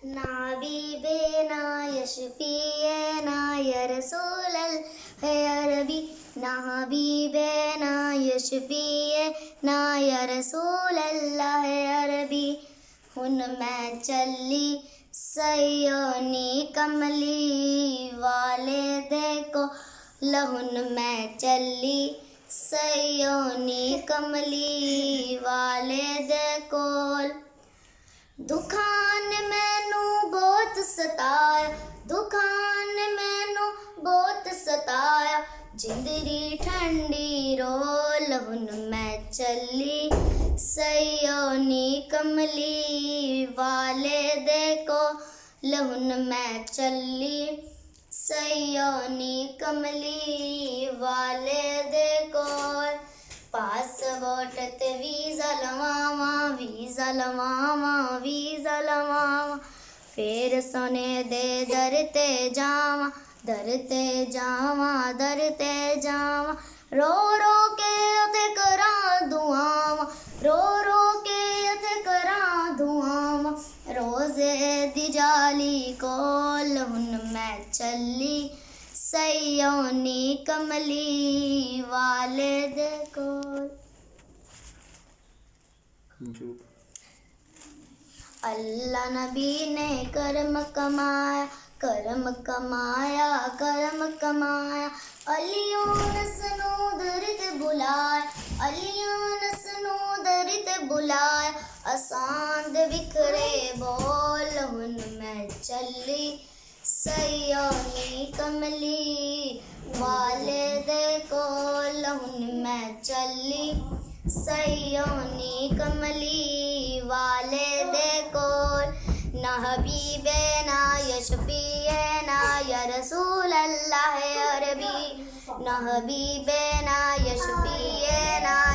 ना हबीबे ना यशफिए ना या रसूलल है अरबी ना हबीबे ना यशफिए ना या रसूलल्लाह है अरबी हुन मैं चली सयोनी कमली वाले देखो लहुन मैं चली सयोनी कमली वाले देखो दुखान मैनू बहुत सताया दुखान मैनू बहुत सताया जिंदरी ठंडी रोल हुन मैं चली सयोनी कमली वाले देखो लहुन मैं चली सयोनी कमली वाले देखो पासपोर्ट ते वीज़ा लवावां फिर सोने दे दर ते जावां रो रो के उते करां दुआवां रो के उते करां दुआवां रोज़े दी जाली कोल हुन मैं चली सयोनी कमली वाले दे कोल अल्लाह नबी ने करम कमाया अलियों नसनो दरित बुलाया आसान दे विखरे बोल हुन मैं चली सयोनी कमली वाले दे कोल हुन मैं चली सयोनी कमली वाले दे कोल ना हबीबे ना यशफिए ना या रसूल अल्लाह अरबी ना हबीबे ना यशफिए ना